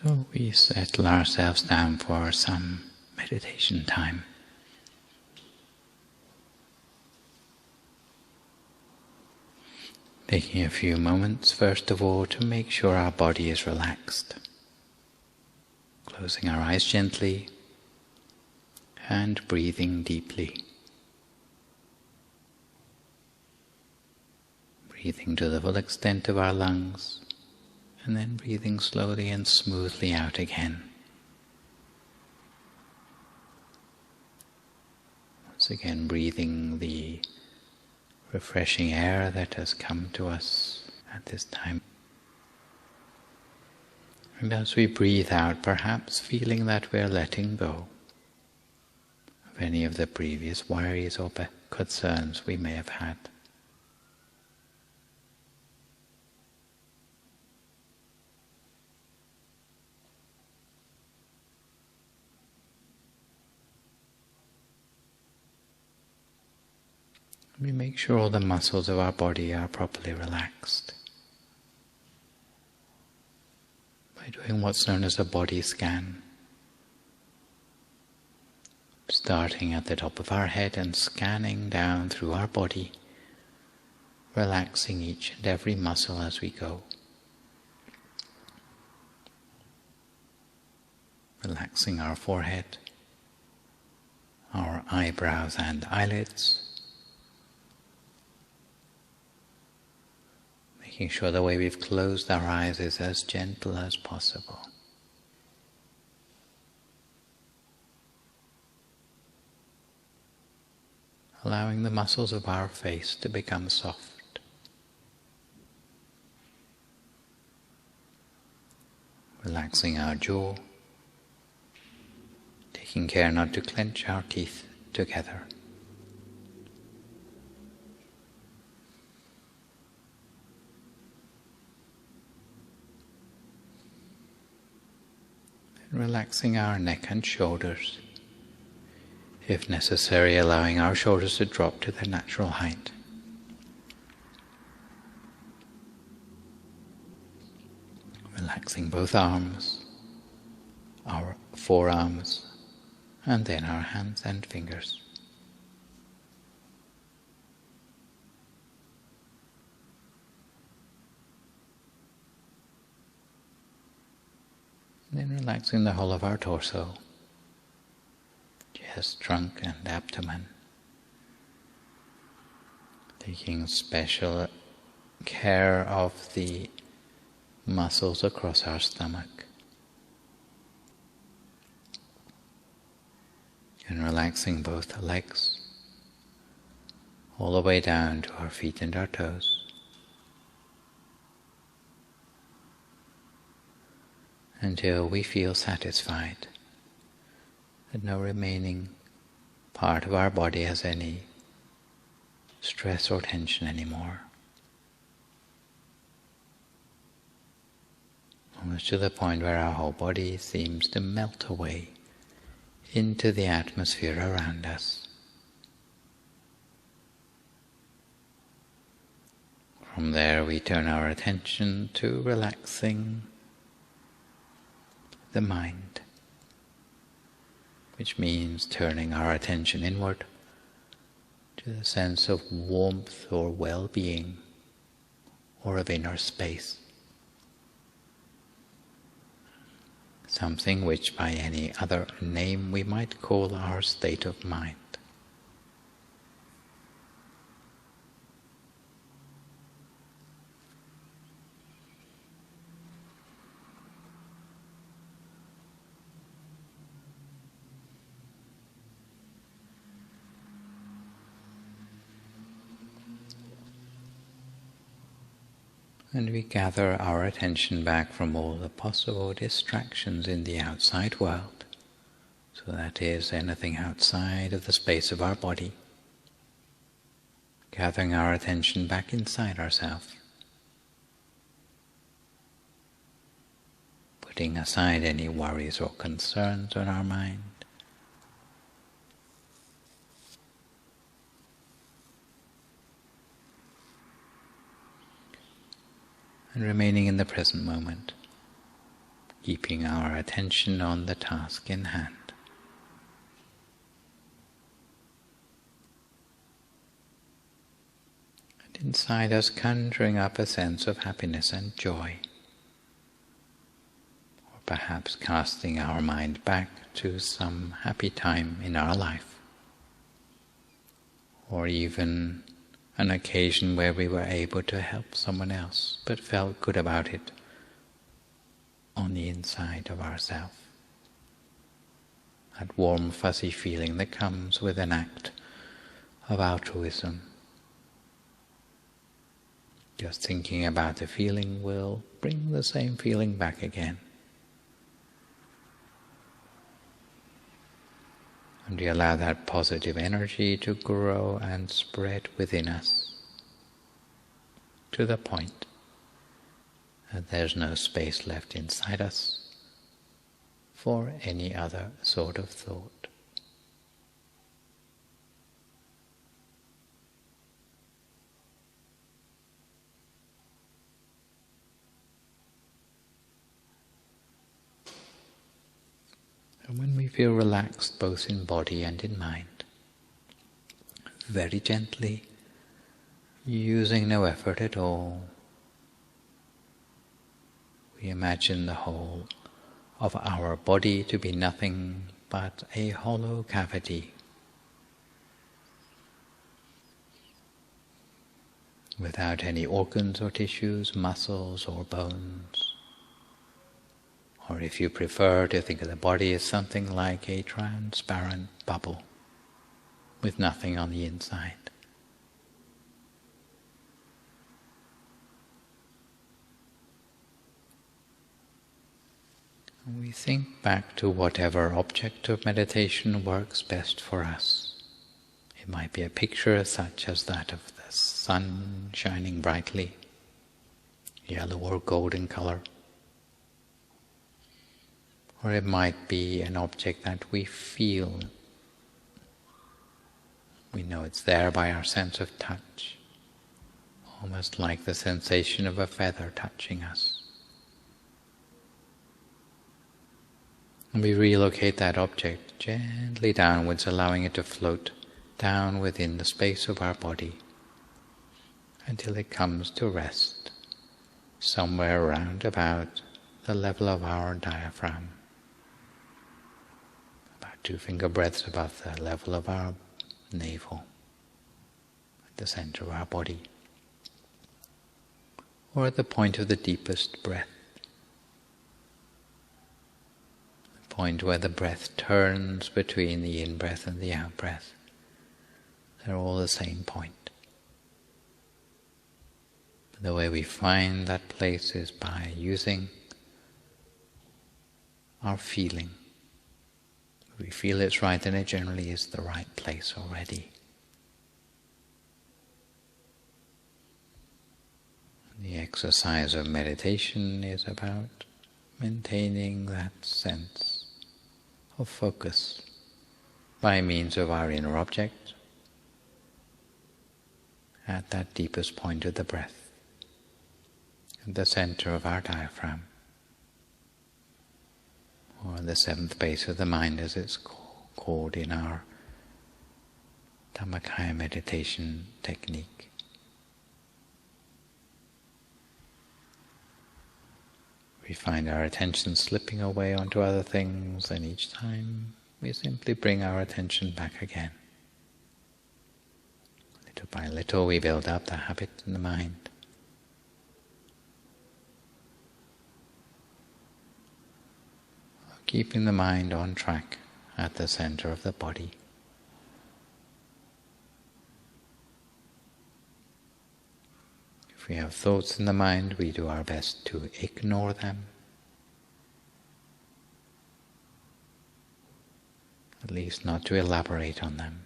So we settle ourselves down for some meditation time. Taking a few moments, first of all, to make sure our body is relaxed. Closing our eyes gently and breathing deeply. Breathing to the full extent of our lungs, and then breathing slowly and smoothly out again. Once again, breathing the refreshing air that has come to us at this time. And as we breathe out, perhaps feeling that we're letting go of any of the previous worries or concerns we may have had. We make sure all the muscles of our body are properly relaxed by doing what's known as a body scan. Starting at the top of our head and scanning down through our body, relaxing each and every muscle as we go. Relaxing our forehead, our eyebrows and eyelids. Making sure the way we've closed our eyes is as gentle as possible. Allowing the muscles of our face to become soft. Relaxing our jaw. Taking care not to clench our teeth together. Relaxing our neck and shoulders. If necessary, allowing our shoulders to drop to their natural height. Relaxing both arms, our forearms, and then our hands and fingers. And then relaxing the whole of our torso. Chest, trunk and abdomen. Taking special care of the muscles across our stomach. And relaxing both the legs, all the way down to our feet and our toes. Until we feel satisfied that no remaining part of our body has any stress or tension anymore. Almost to the point where our whole body seems to melt away into the atmosphere around us. From there we turn our attention to relaxing the mind, which means turning our attention inward to the sense of warmth or well-being or of inner space. Something which by any other name we might call our state of mind. And we gather our attention back from all the possible distractions in the outside world. So that is anything outside of the space of our body. Gathering our attention back inside ourselves. Putting aside any worries or concerns on our mind. And remaining in the present moment, keeping our attention on the task in hand. And inside us, conjuring up a sense of happiness and joy, or perhaps casting our mind back to some happy time in our life, or even an occasion where we were able to help someone else but felt good about it on the inside of ourselves. That warm, fuzzy feeling that comes with an act of altruism. Just thinking about the feeling will bring the same feeling back again. And we allow that positive energy to grow and spread within us to the point that there's no space left inside us for any other sort of thought. And when we feel relaxed both in body and in mind, very gently, using no effort at all, we imagine the whole of our body to be nothing but a hollow cavity without any organs or tissues, muscles or bones. Or if you prefer to think of the body as something like a transparent bubble with nothing on the inside. And we think back to whatever object of meditation works best for us. It might be a picture such as that of the sun shining brightly, yellow or golden color. Or it might be an object that we feel. We know it's there by our sense of touch, almost like the sensation of a feather touching us. And we relocate that object gently downwards, allowing it to float down within the space of our body until it comes to rest somewhere around about the level of our diaphragm. 2 finger breadths above the level of our navel, at the center of our body, or at the point of the deepest breath, the point where the breath turns between the in-breath and the out-breath. They're all the same point. But the way we find that place is by using our feeling. If we feel it's right, then it generally is the right place already. The exercise of meditation is about maintaining that sense of focus by means of our inner object at that deepest point of the breath, at the center of our diaphragm, or the 7th base of the mind as it's called in our Dhammakaya meditation technique. We find our attention slipping away onto other things, and each time we simply bring our attention back again. Little by little we build up the habit in the mind. Keeping the mind on track at the center of the body. If we have thoughts in the mind, we do our best to ignore them. At least not to elaborate on them.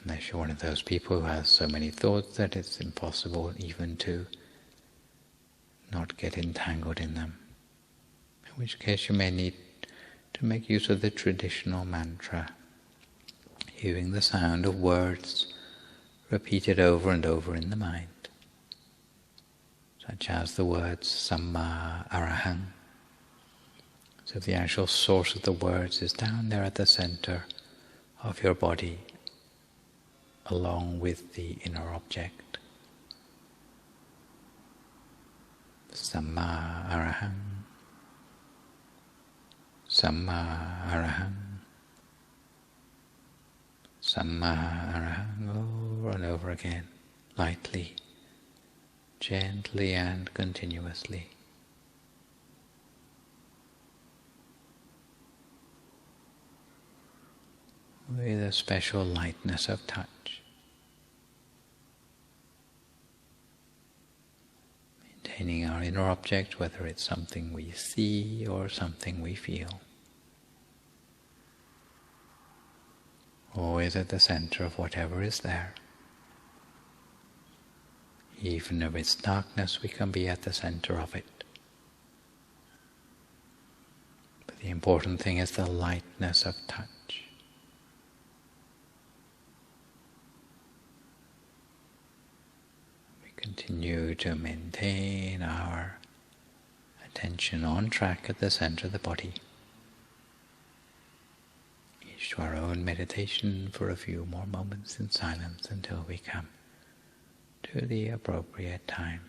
Unless you're one of those people who has so many thoughts that it's impossible even to not get entangled in them. In which case you may need to make use of the traditional mantra, hearing the sound of words repeated over and over in the mind. such as the words Samma Arahang. So the actual source of the words is down there at the center of your body, along with the inner object. Samma Arahang, Samma Arahang, Samma Arahang, over and over again, lightly, gently and continuously. With a special lightness of touch, maintaining our inner object, whether it's something we see or something we feel, always at the center of whatever is there. Even if it's darkness, we can be at the center of it. But the important thing is the lightness of touch. Continue to maintain our attention on track at the center of the body. Each to our own meditation for a few more moments in silence until we come to the appropriate time.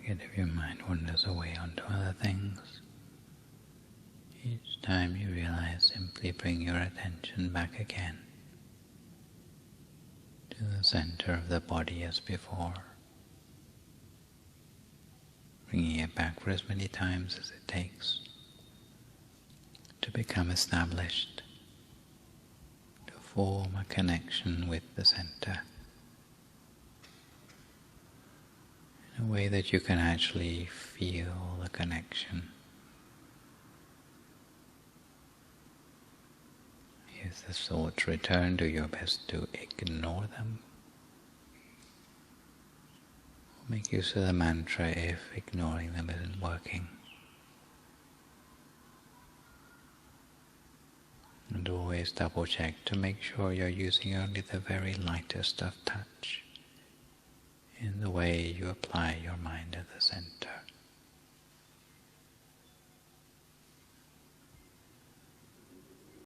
it if your mind wanders away onto other things. Each time you realize, simply bring your attention back again to the center of the body as before, bringing it back for as many times as it takes to become established, to form a connection with the center in a way that you can actually feel the connection. If the thoughts return, do your best to ignore them. Or make use of the mantra if ignoring them isn't working. And always double check to make sure you're using only the very lightest of touch in the way you apply your mind at the center.